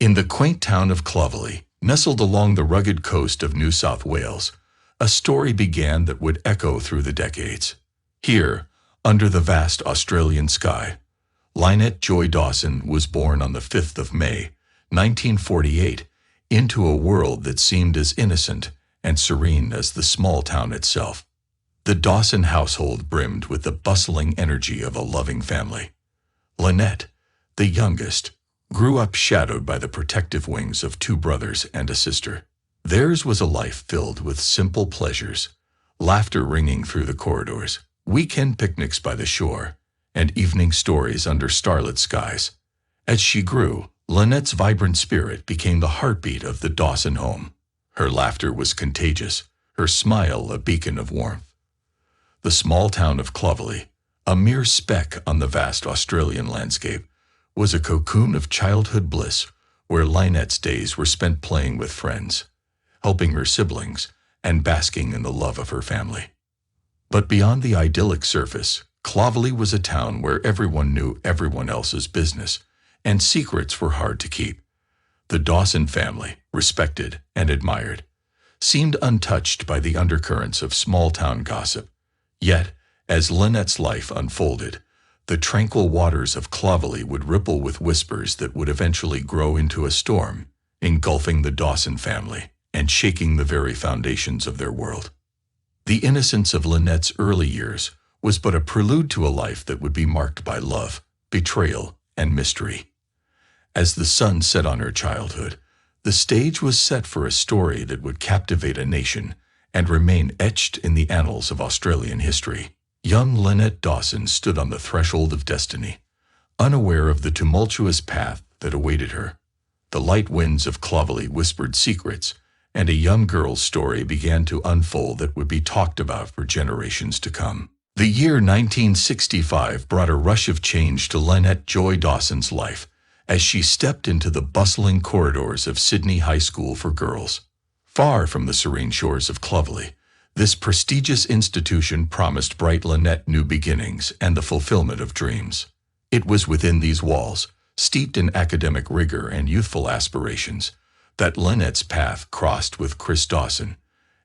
In the quaint town of Clovelly, nestled along the rugged coast of New South Wales, a story began that would echo through the decades. Here, under the vast Australian sky, Lynette Joy Dawson was born on the 5th of May, 1948, into a world that seemed as innocent and serene as the small town itself. The Dawson household brimmed with the bustling energy of a loving family. Lynette, the youngest, grew up shadowed by the protective wings of two brothers and a sister. Theirs was a life filled with simple pleasures, laughter ringing through the corridors, weekend picnics by the shore, and evening stories under starlit skies. As she grew, Lynette's vibrant spirit became the heartbeat of the Dawson home. Her laughter was contagious, her smile a beacon of warmth. The small town of Clovelly, a mere speck on the vast Australian landscape, was a cocoon of childhood bliss where Lynette's days were spent playing with friends, helping her siblings, and basking in the love of her family. But beyond the idyllic surface, Clovelly was a town where everyone knew everyone else's business, and secrets were hard to keep. The Dawson family, respected and admired, seemed untouched by the undercurrents of small-town gossip. Yet, as Lynette's life unfolded, the tranquil waters of Clovelly would ripple with whispers that would eventually grow into a storm, engulfing the Dawson family and shaking the very foundations of their world. The innocence of Lynette's early years was but a prelude to a life that would be marked by love, betrayal, and mystery. As the sun set on her childhood, the stage was set for a story that would captivate a nation and remain etched in the annals of Australian history. Young Lynette Dawson stood on the threshold of destiny, unaware of the tumultuous path that awaited her. The light winds of Clovelly whispered secrets, and a young girl's story began to unfold that would be talked about for generations to come. The year 1965 brought a rush of change to Lynette Joy Dawson's life as she stepped into the bustling corridors of Sydney High School for Girls. Far from the serene shores of Clovelly, this prestigious institution promised bright Lynette new beginnings and the fulfillment of dreams. It was within these walls, steeped in academic rigor and youthful aspirations, that Lynette's path crossed with Chris Dawson,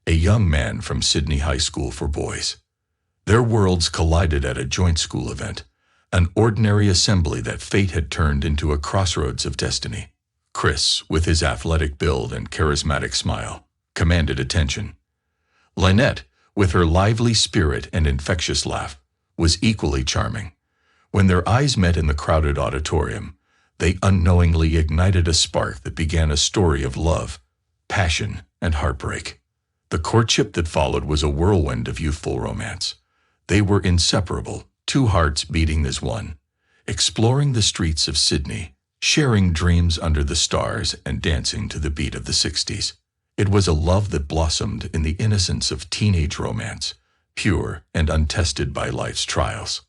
a young man from Sydney High School for Boys. Their worlds collided at a joint school event, an ordinary assembly that fate had turned into a crossroads of destiny. Chris, with his athletic build and charismatic smile, commanded attention. Lynette, with her lively spirit and infectious laugh, was equally charming. When their eyes met in the crowded auditorium, they unknowingly ignited a spark that began a story of love, passion, and heartbreak. The courtship that followed was a whirlwind of youthful romance. They were inseparable, two hearts beating as one, exploring the streets of Sydney, sharing dreams under the stars and dancing to the beat of the 60s. It was a love that blossomed in the innocence of teenage romance, pure and untested by life's trials.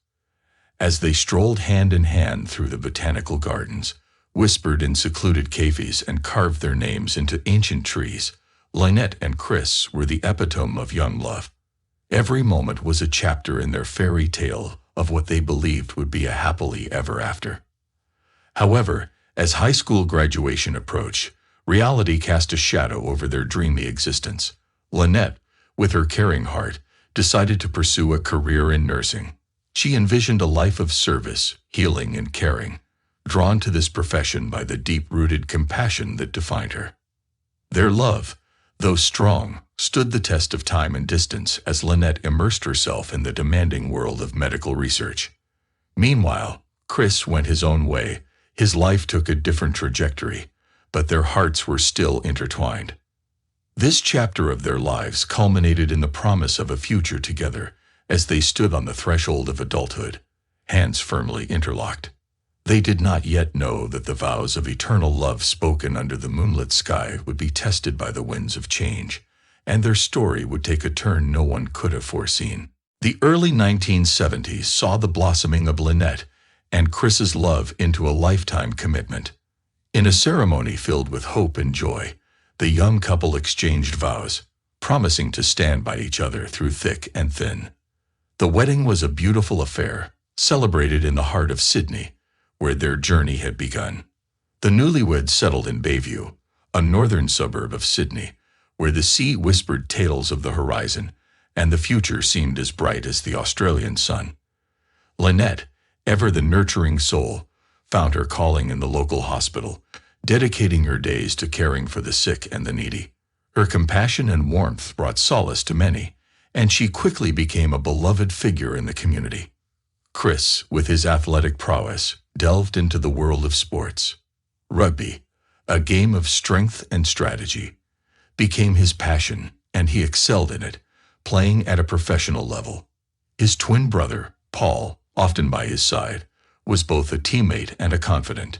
As they strolled hand in hand through the botanical gardens, whispered in secluded cafes, and carved their names into ancient trees, Lynette and Chris were the epitome of young love. Every moment was a chapter in their fairy tale of what they believed would be a happily ever after. However, as high school graduation approached, reality cast a shadow over their dreamy existence. Lynette, with her caring heart, decided to pursue a career in nursing. She envisioned a life of service, healing, and caring, drawn to this profession by the deep-rooted compassion that defined her. Their love, though strong, stood the test of time and distance as Lynette immersed herself in the demanding world of medical research. Meanwhile, Chris went his own way. His life took a different trajectory, but their hearts were still intertwined. This chapter of their lives culminated in the promise of a future together as they stood on the threshold of adulthood, hands firmly interlocked. They did not yet know that the vows of eternal love spoken under the moonlit sky would be tested by the winds of change, and their story would take a turn no one could have foreseen. The early 1970s saw the blossoming of Lynette and Chris's love into a lifetime commitment. In a ceremony filled with hope and joy, the young couple exchanged vows, promising to stand by each other through thick and thin. The wedding was a beautiful affair, celebrated in the heart of Sydney, where their journey had begun. The newlyweds settled in Bayview, a northern suburb of Sydney, where the sea whispered tales of the horizon and the future seemed as bright as the Australian sun. Lynette, ever the nurturing soul, found her calling in the local hospital, dedicating her days to caring for the sick and the needy. Her compassion and warmth brought solace to many, and she quickly became a beloved figure in the community. Chris, with his athletic prowess, delved into the world of sports. Rugby, a game of strength and strategy, became his passion, and he excelled in it, playing at a professional level. His twin brother, Paul, often by his side, was both a teammate and a confidant.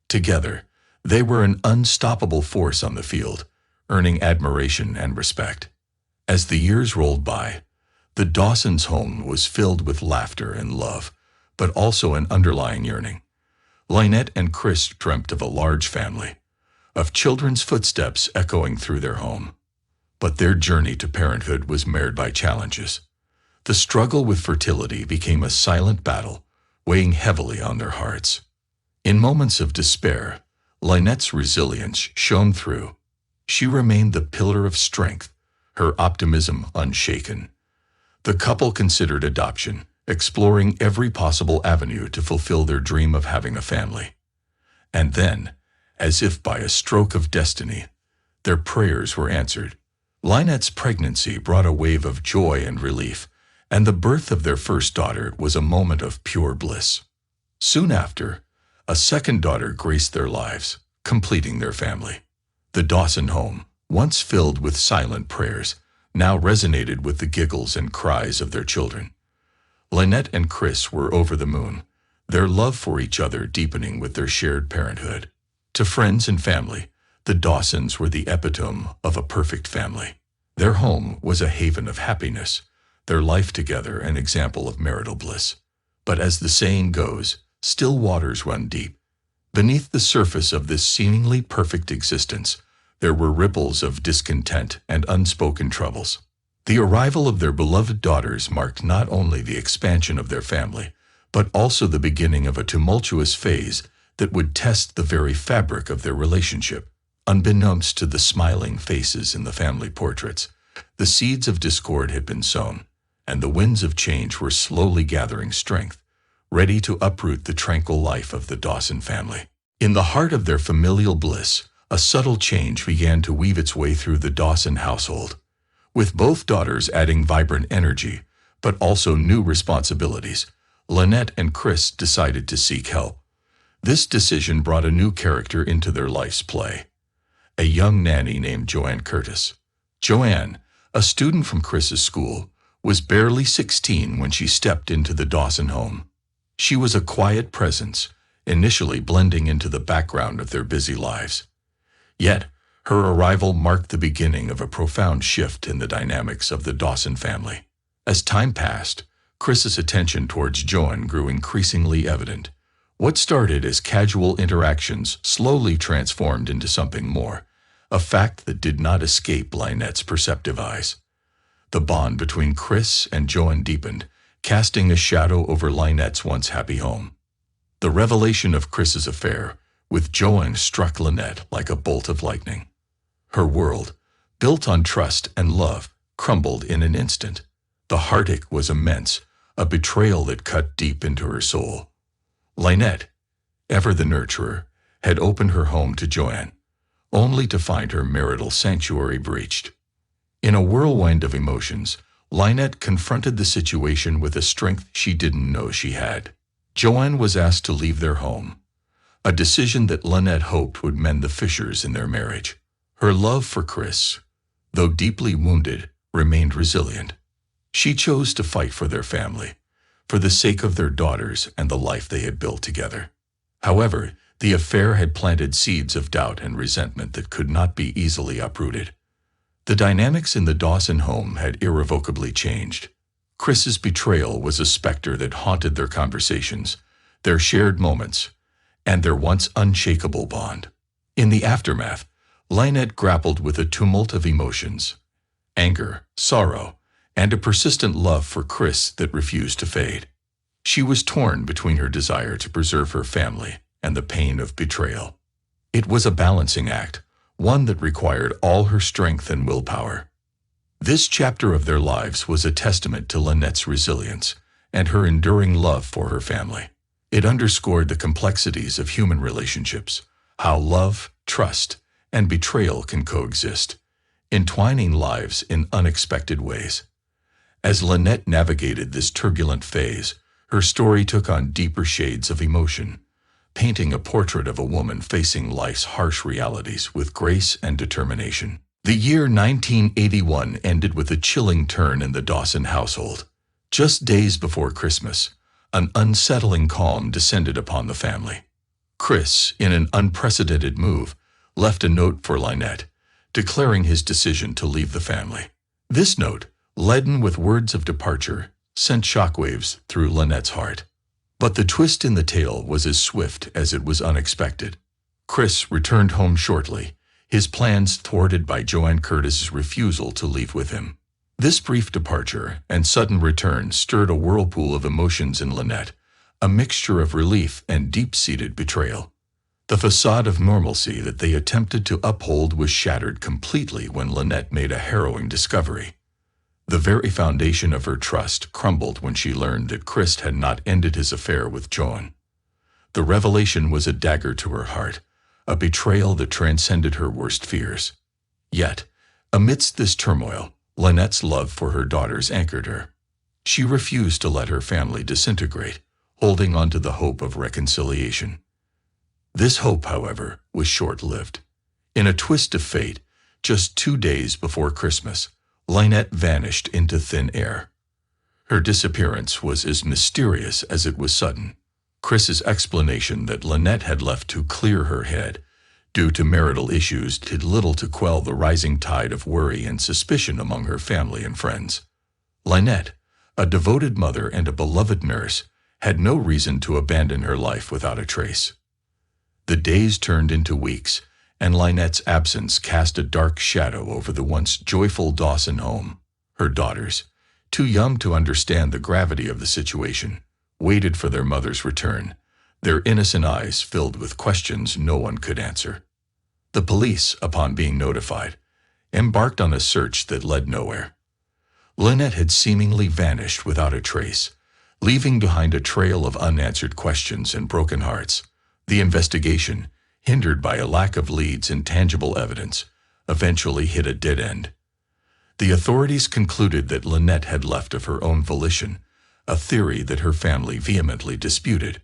Together, they were an unstoppable force on the field, earning admiration and respect. As the years rolled by, the Dawsons' home was filled with laughter and love, but also an underlying yearning. Lynette and Chris dreamt of a large family, of children's footsteps echoing through their home. But their journey to parenthood was marred by challenges. The struggle with fertility became a silent battle, weighing heavily on their hearts. In moments of despair, Lynette's resilience shone through. She remained the pillar of strength, her optimism unshaken. The couple considered adoption, exploring every possible avenue to fulfill their dream of having a family. And then, as if by a stroke of destiny, their prayers were answered. Lynette's pregnancy brought a wave of joy and relief, and the birth of their first daughter was a moment of pure bliss. Soon after, a second daughter graced their lives, completing their family. The Dawson home, once filled with silent prayers, now resonated with the giggles and cries of their children. Lynette and Chris were over the moon, their love for each other deepening with their shared parenthood. To friends and family, the Dawsons were the epitome of a perfect family. Their home was a haven of happiness, their life together an example of marital bliss. But as the saying goes, still waters run deep. Beneath the surface of this seemingly perfect existence, there were ripples of discontent and unspoken troubles. The arrival of their beloved daughters marked not only the expansion of their family, but also the beginning of a tumultuous phase that would test the very fabric of their relationship. Unbeknownst to the smiling faces in the family portraits, the seeds of discord had been sown, and the winds of change were slowly gathering strength, ready to uproot the tranquil life of the Dawson family. In the heart of their familial bliss, a subtle change began to weave its way through the Dawson household, with both daughters adding vibrant energy, but also new responsibilities. Lynette and Chris decided to seek help. This decision brought a new character into their life's play, a young nanny named Joanne Curtis. Joanne, a student from Chris's school, was barely 16 when she stepped into the Dawson home. She was a quiet presence, initially blending into the background of their busy lives. Yet, her arrival marked the beginning of a profound shift in the dynamics of the Dawson family. As time passed, Chris's attention towards Joanne grew increasingly evident. What started as casual interactions slowly transformed into something more, a fact that did not escape Lynette's perceptive eyes. The bond between Chris and Joanne deepened, casting a shadow over Lynette's once happy home. The revelation of Chris's affair with Joanne struck Lynette like a bolt of lightning. Her world, built on trust and love, crumbled in an instant. The heartache was immense, a betrayal that cut deep into her soul. Lynette, ever the nurturer, had opened her home to Joanne, only to find her marital sanctuary breached. In a whirlwind of emotions, Lynette confronted the situation with a strength she didn't know she had. Joanne was asked to leave their home, a decision that Lynette hoped would mend the fissures in their marriage. Her love for Chris, though deeply wounded, remained resilient. She chose to fight for their family, for the sake of their daughters and the life they had built together. However, the affair had planted seeds of doubt and resentment that could not be easily uprooted. The dynamics in the Dawson home had irrevocably changed. Chris's betrayal was a specter that haunted their conversations, their shared moments, and their once unshakable bond. In the aftermath, Lynette grappled with a tumult of emotions, anger, sorrow, and a persistent love for Chris that refused to fade. She was torn between her desire to preserve her family and the pain of betrayal. It was a balancing act, one that required all her strength and willpower. This chapter of their lives was a testament to Lynette's resilience and her enduring love for her family. It underscored the complexities of human relationships, how love, trust, and betrayal can coexist, entwining lives in unexpected ways. As Lynette navigated this turbulent phase, her story took on deeper shades of emotion, painting a portrait of a woman facing life's harsh realities with grace and determination. The year 1981 ended with a chilling turn in the Dawson household. Just days before Christmas, an unsettling calm descended upon the family. Chris, in an unprecedented move, left a note for Lynette, declaring his decision to leave the family. This note, laden with words of departure, sent shockwaves through Lynette's heart. But the twist in the tale was as swift as it was unexpected. Chris returned home shortly, his plans thwarted by Joanne Curtis's refusal to leave with him. This brief departure and sudden return stirred a whirlpool of emotions in Lynette, a mixture of relief and deep-seated betrayal. The facade of normalcy that they attempted to uphold was shattered completely when Lynette made a harrowing discovery. The very foundation of her trust crumbled when she learned that Chris had not ended his affair with Joan. The revelation was a dagger to her heart, a betrayal that transcended her worst fears. Yet, amidst this turmoil, Lynette's love for her daughters anchored her. She refused to let her family disintegrate, holding on to the hope of reconciliation. This hope, however, was short-lived. In a twist of fate, just 2 days before Christmas, Lynette vanished into thin air. Her disappearance was as mysterious as it was sudden. Chris's explanation that Lynette had left to clear her head due to marital issues did little to quell the rising tide of worry and suspicion among her family and friends. Lynette, a devoted mother and a beloved nurse, had no reason to abandon her life without a trace. The days turned into weeks, and Lynette's absence cast a dark shadow over the once joyful Dawson home. Her daughters, too young to understand the gravity of the situation, waited for their mother's return, their innocent eyes filled with questions no one could answer. The police, upon being notified, embarked on a search that led nowhere. Lynette had seemingly vanished without a trace, leaving behind a trail of unanswered questions and broken hearts. The investigation, hindered by a lack of leads and tangible evidence, eventually hit a dead end. The authorities concluded that Lynette had left of her own volition, a theory that her family vehemently disputed.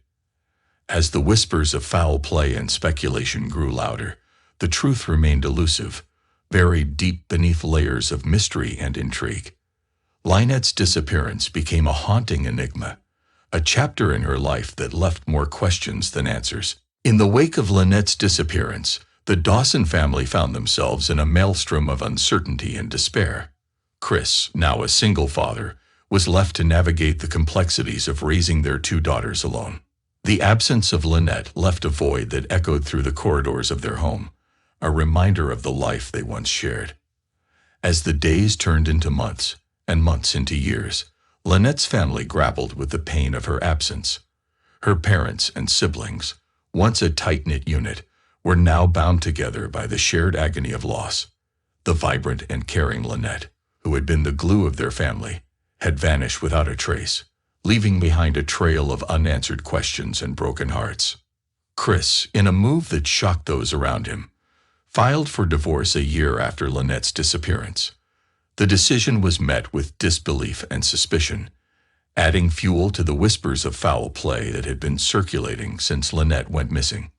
As the whispers of foul play and speculation grew louder, the truth remained elusive, buried deep beneath layers of mystery and intrigue. Lynette's disappearance became a haunting enigma, a chapter in her life that left more questions than answers. In the wake of Lynette's disappearance, the Dawson family found themselves in a maelstrom of uncertainty and despair. Chris, now a single father, was left to navigate the complexities of raising their 2 daughters alone. The absence of Lynette left a void that echoed through the corridors of their home, a reminder of the life they once shared. As the days turned into months, and months into years, Lynette's family grappled with the pain of her absence. Her parents and siblings, once a tight-knit unit, were now bound together by the shared agony of loss. The vibrant and caring Lynette, who had been the glue of their family, had vanished without a trace, leaving behind a trail of unanswered questions and broken hearts. Chris, in a move that shocked those around him, filed for divorce a year after Lynette's disappearance. The decision was met with disbelief and suspicion, adding fuel to the whispers of foul play that had been circulating since Lynette went missing.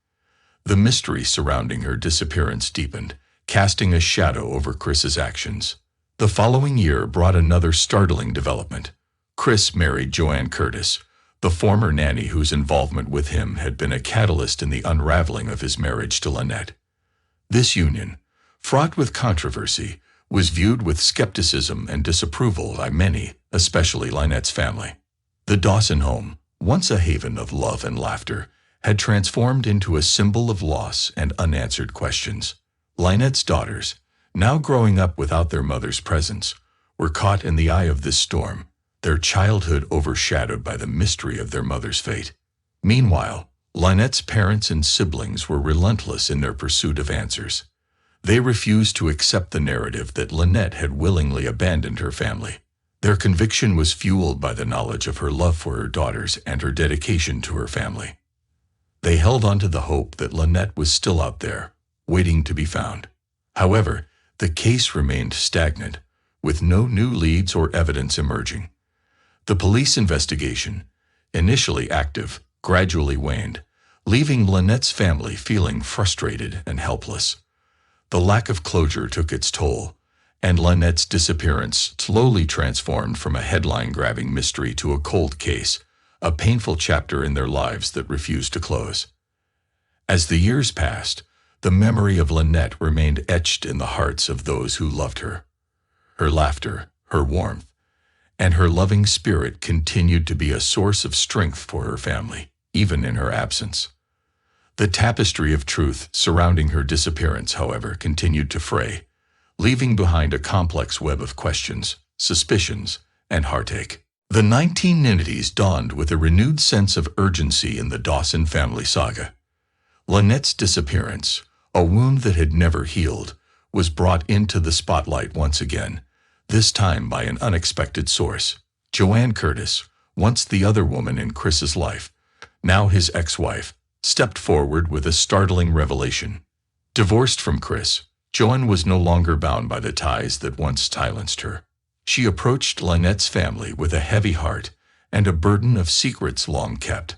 The mystery surrounding her disappearance deepened, casting a shadow over Chris's actions. The following year brought another startling development. Chris married Joanne Curtis, the former nanny whose involvement with him had been a catalyst in the unraveling of his marriage to Lynette. This union, fraught with controversy, was viewed with skepticism and disapproval by many, especially Lynette's family. The Dawson home, once a haven of love and laughter, had transformed into a symbol of loss and unanswered questions. Lynette's daughters, now growing up without their mother's presence, were caught in the eye of this storm, their childhood overshadowed by the mystery of their mother's fate. Meanwhile, Lynette's parents and siblings were relentless in their pursuit of answers. They refused to accept the narrative that Lynette had willingly abandoned her family. Their conviction was fueled by the knowledge of her love for her daughters and her dedication to her family. They held on to the hope that Lynette was still out there, waiting to be found. However, the case remained stagnant, with no new leads or evidence emerging. The police investigation, initially active, gradually waned, leaving Lynette's family feeling frustrated and helpless. The lack of closure took its toll, and Lynette's disappearance slowly transformed from a headline-grabbing mystery to a cold case, a painful chapter in their lives that refused to close. As the years passed, the memory of Lynette remained etched in the hearts of those who loved her. Her laughter, her warmth, and her loving spirit continued to be a source of strength for her family, even in her absence. The tapestry of truth surrounding her disappearance, however, continued to fray, leaving behind a complex web of questions, suspicions, and heartache. The 1990s dawned with a renewed sense of urgency in the Dawson family saga. Lynette's disappearance, a wound that had never healed, was brought into the spotlight once again, this time by an unexpected source. Joanne Curtis, once the other woman in Chris's life, now his ex-wife, stepped forward with a startling revelation. Divorced from Chris, Joanne was no longer bound by the ties that once silenced her. She approached Lynette's family with a heavy heart and a burden of secrets long kept.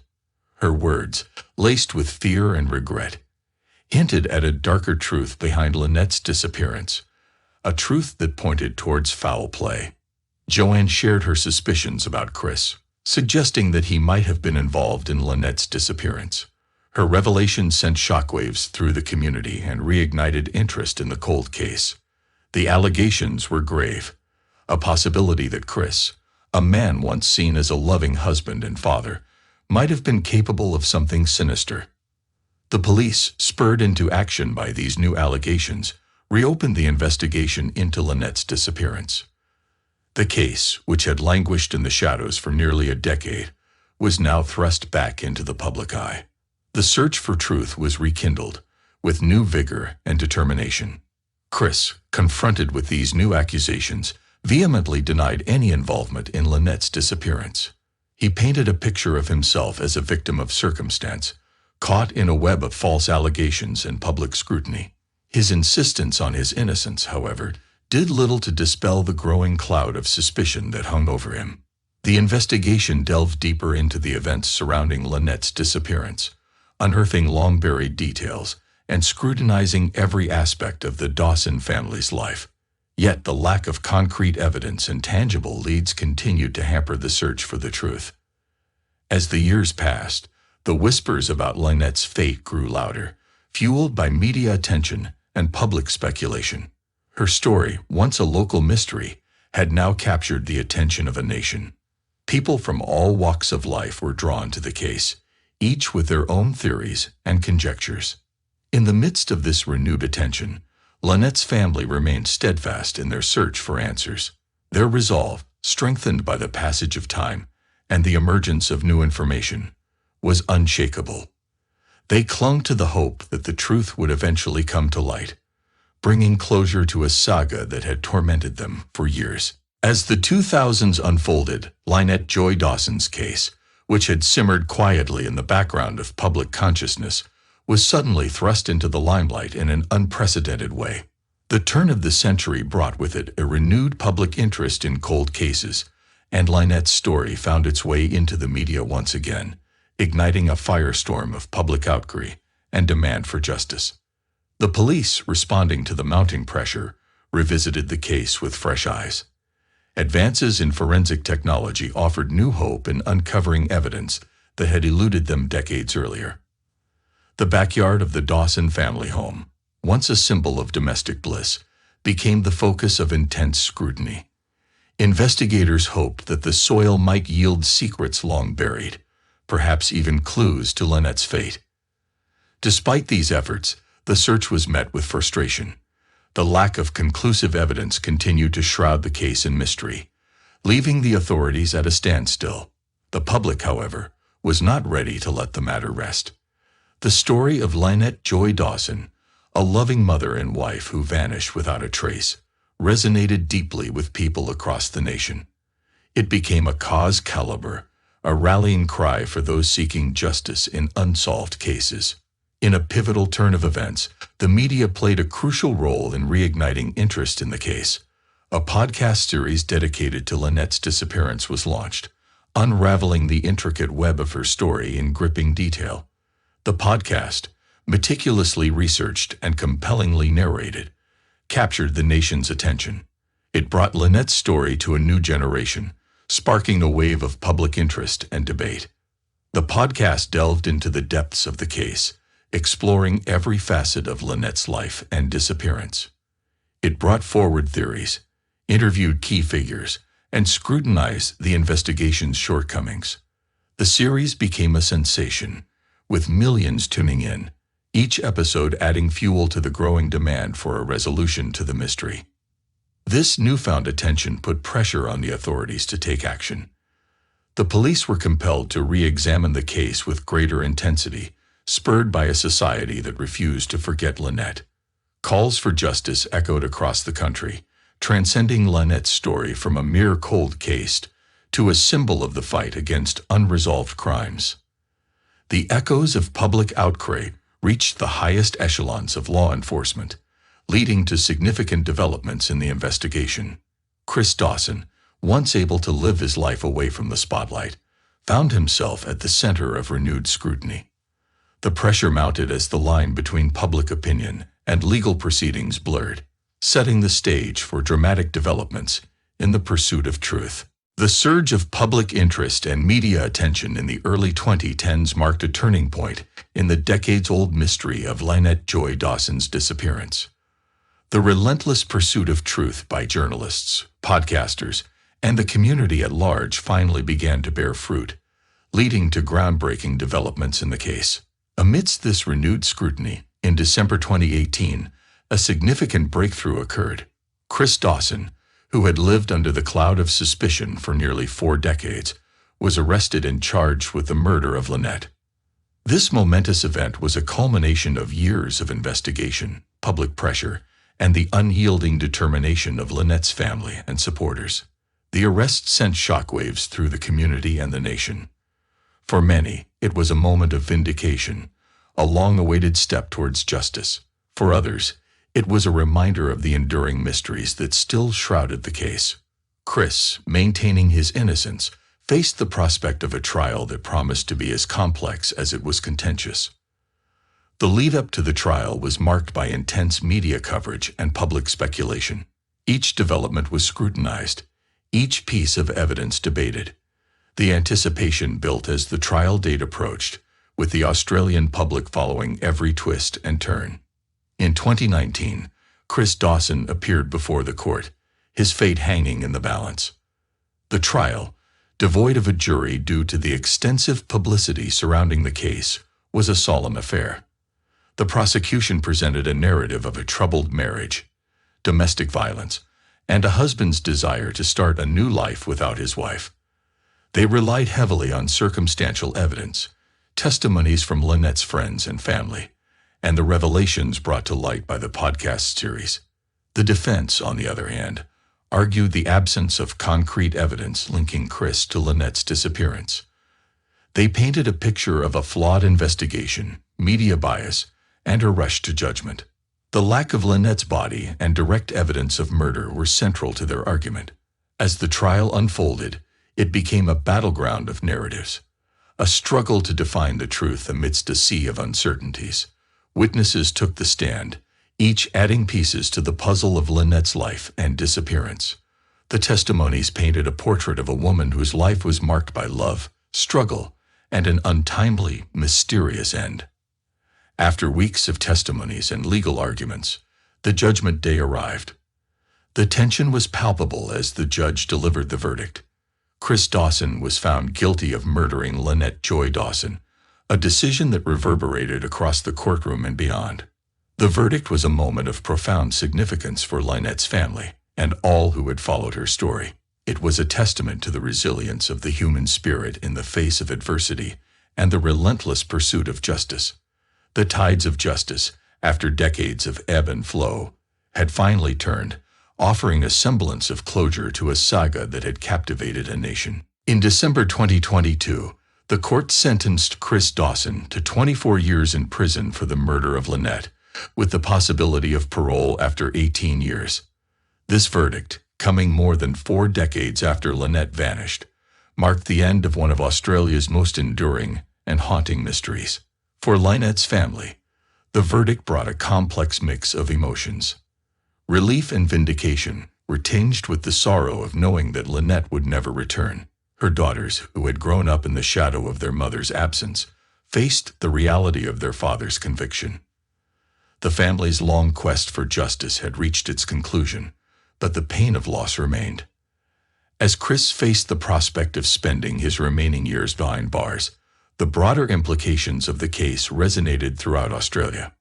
Her words, laced with fear and regret, hinted at a darker truth behind Lynette's disappearance, a truth that pointed towards foul play. Joanne shared her suspicions about Chris, suggesting that he might have been involved in Lynette's disappearance. Her revelation sent shockwaves through the community and reignited interest in the cold case. The allegations were grave, a possibility that Chris, a man once seen as a loving husband and father, might have been capable of something sinister. The police, spurred into action by these new allegations, reopened the investigation into Lynette's disappearance. The case, which had languished in the shadows for nearly a decade, was now thrust back into the public eye. The search for truth was rekindled, with new vigor and determination. Chris, confronted with these new accusations, vehemently denied any involvement in Lynette's disappearance. He painted a picture of himself as a victim of circumstance, caught in a web of false allegations and public scrutiny. His insistence on his innocence, however, did little to dispel the growing cloud of suspicion that hung over him. The investigation delved deeper into the events surrounding Lynette's disappearance, unearthing long-buried details and scrutinizing every aspect of the Dawson family's life. Yet the lack of concrete evidence and tangible leads continued to hamper the search for the truth. As the years passed, the whispers about Lynette's fate grew louder, fueled by media attention and public speculation. Her story, once a local mystery, had now captured the attention of a nation. People from all walks of life were drawn to the case, each with their own theories and conjectures. In the midst of this renewed attention, Lynette's family remained steadfast in their search for answers. Their resolve, strengthened by the passage of time and the emergence of new information, was unshakable. They clung to the hope that the truth would eventually come to light, bringing closure to a saga that had tormented them for years. As the 2000s unfolded, Lynette Joy Dawson's case, which had simmered quietly in the background of public consciousness, was suddenly thrust into the limelight in an unprecedented way. The turn of the century brought with it a renewed public interest in cold cases, and Lynette's story found its way into the media once again, igniting a firestorm of public outcry and demand for justice. The police, responding to the mounting pressure, revisited the case with fresh eyes. Advances in forensic technology offered new hope in uncovering evidence that had eluded them decades earlier. The backyard of the Dawson family home, once a symbol of domestic bliss, became the focus of intense scrutiny. Investigators hoped that the soil might yield secrets long buried, perhaps even clues to Lynette's fate. Despite these efforts, the search was met with frustration. The lack of conclusive evidence continued to shroud the case in mystery, leaving the authorities at a standstill. The public, however, was not ready to let the matter rest. The story of Lynette Joy Dawson, a loving mother and wife who vanished without a trace, resonated deeply with people across the nation. It became a cause célèbre, a rallying cry for those seeking justice in unsolved cases. In a pivotal turn of events, the media played a crucial role in reigniting interest in the case. A podcast series dedicated to Lynette's disappearance was launched, unraveling the intricate web of her story in gripping detail. The podcast, meticulously researched and compellingly narrated, captured the nation's attention. It brought Lynette's story to a new generation, sparking a wave of public interest and debate. The podcast delved into the depths of the case, exploring every facet of Lynette's life and disappearance. It brought forward theories, interviewed key figures, and scrutinized the investigation's shortcomings. The series became a sensation, with millions tuning in, each episode adding fuel to the growing demand for a resolution to the mystery. This newfound attention put pressure on the authorities to take action. The police were compelled to re-examine the case with greater intensity, spurred by a society that refused to forget Lynette. Calls for justice echoed across the country, transcending Lynette's story from a mere cold case to a symbol of the fight against unresolved crimes. The echoes of public outcry reached the highest echelons of law enforcement, leading to significant developments in the investigation. Chris Dawson, once able to live his life away from the spotlight, found himself at the center of renewed scrutiny. The pressure mounted as the line between public opinion and legal proceedings blurred, setting the stage for dramatic developments in the pursuit of truth. The surge of public interest and media attention in the early 2010s marked a turning point in the decades-old mystery of Lynette Joy Dawson's disappearance. The relentless pursuit of truth by journalists, podcasters, and the community at large finally began to bear fruit, leading to groundbreaking developments in the case. Amidst this renewed scrutiny, in December 2018, a significant breakthrough occurred. Chris Dawson, who had lived under the cloud of suspicion for nearly 4 decades, was arrested and charged with the murder of Lynette. This momentous event was a culmination of years of investigation, public pressure, and the unyielding determination of Lynette's family and supporters. The arrest sent shockwaves through the community and the nation. For many, it was a moment of vindication, a long-awaited step towards justice. For others, it was a reminder of the enduring mysteries that still shrouded the case. Chris, maintaining his innocence, faced the prospect of a trial that promised to be as complex as it was contentious. The lead-up to the trial was marked by intense media coverage and public speculation. Each development was scrutinized, each piece of evidence debated. The anticipation built as the trial date approached, with the Australian public following every twist and turn. In 2019, Chris Dawson appeared before the court, his fate hanging in the balance. The trial, devoid of a jury due to the extensive publicity surrounding the case, was a solemn affair. The prosecution presented a narrative of a troubled marriage, domestic violence, and a husband's desire to start a new life without his wife. They relied heavily on circumstantial evidence, testimonies from Lynette's friends and family, and the revelations brought to light by the podcast series. The defense, on the other hand, argued the absence of concrete evidence linking Chris to Lynette's disappearance. They painted a picture of a flawed investigation, media bias, and a rush to judgment. The lack of Lynette's body and direct evidence of murder were central to their argument. As the trial unfolded, it became a battleground of narratives, a struggle to define the truth amidst a sea of uncertainties. Witnesses took the stand, each adding pieces to the puzzle of Lynette's life and disappearance. The testimonies painted a portrait of a woman whose life was marked by love, struggle, and an untimely, mysterious end. After weeks of testimonies and legal arguments, the judgment day arrived. The tension was palpable as the judge delivered the verdict. Chris Dawson was found guilty of murdering Lynette Joy Dawson, a decision that reverberated across the courtroom and beyond. The verdict was a moment of profound significance for Lynette's family and all who had followed her story. It was a testament to the resilience of the human spirit in the face of adversity and the relentless pursuit of justice. The tides of justice, after decades of ebb and flow, had finally turned, offering a semblance of closure to a saga that had captivated a nation. In December 2022, the court sentenced Chris Dawson to 24 years in prison for the murder of Lynette, with the possibility of parole after 18 years. This verdict, coming more than 4 decades after Lynette vanished, marked the end of one of Australia's most enduring and haunting mysteries. For Lynette's family, the verdict brought a complex mix of emotions. Relief and vindication were tinged with the sorrow of knowing that Lynette would never return. Her daughters, who had grown up in the shadow of their mother's absence, faced the reality of their father's conviction. The family's long quest for justice had reached its conclusion, but the pain of loss remained. As Chris faced the prospect of spending his remaining years behind bars, the broader implications of the case resonated throughout Australia.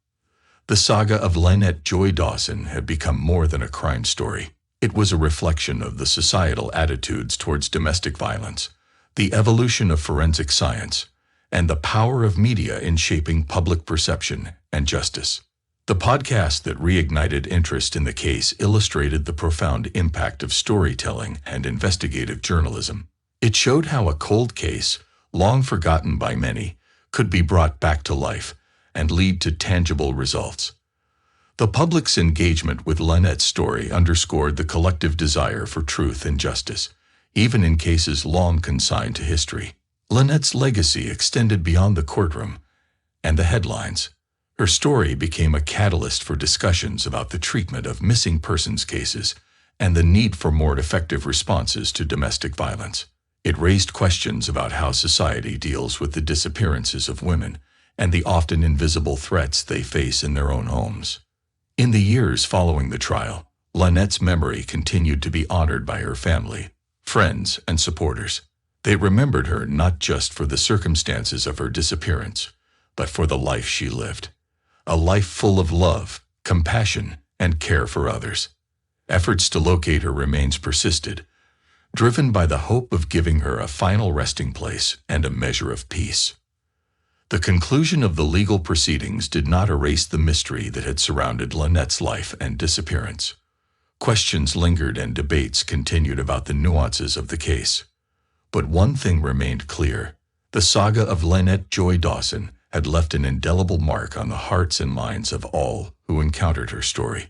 The saga of Lynette Joy Dawson had become more than a crime story. It was a reflection of the societal attitudes towards domestic violence, the evolution of forensic science, and the power of media in shaping public perception and justice. The podcast that reignited interest in the case illustrated the profound impact of storytelling and investigative journalism. It showed how a cold case, long forgotten by many, could be brought back to life and lead to tangible results. The public's engagement with Lynette's story underscored the collective desire for truth and justice, even in cases long consigned to history. Lynette's legacy extended beyond the courtroom and the headlines. Her story became a catalyst for discussions about the treatment of missing persons cases and the need for more effective responses to domestic violence. It raised questions about how society deals with the disappearances of women and the often invisible threats they face in their own homes. In the years following the trial, Lynette's memory continued to be honored by her family, friends, and supporters. They remembered her not just for the circumstances of her disappearance, but for the life she lived. A life full of love, compassion, and care for others. Efforts to locate her remains persisted, driven by the hope of giving her a final resting place and a measure of peace. The conclusion of the legal proceedings did not erase the mystery that had surrounded Lynette's life and disappearance. Questions lingered and debates continued about the nuances of the case. But one thing remained clear: the saga of Lynette Joy Dawson had left an indelible mark on the hearts and minds of all who encountered her story.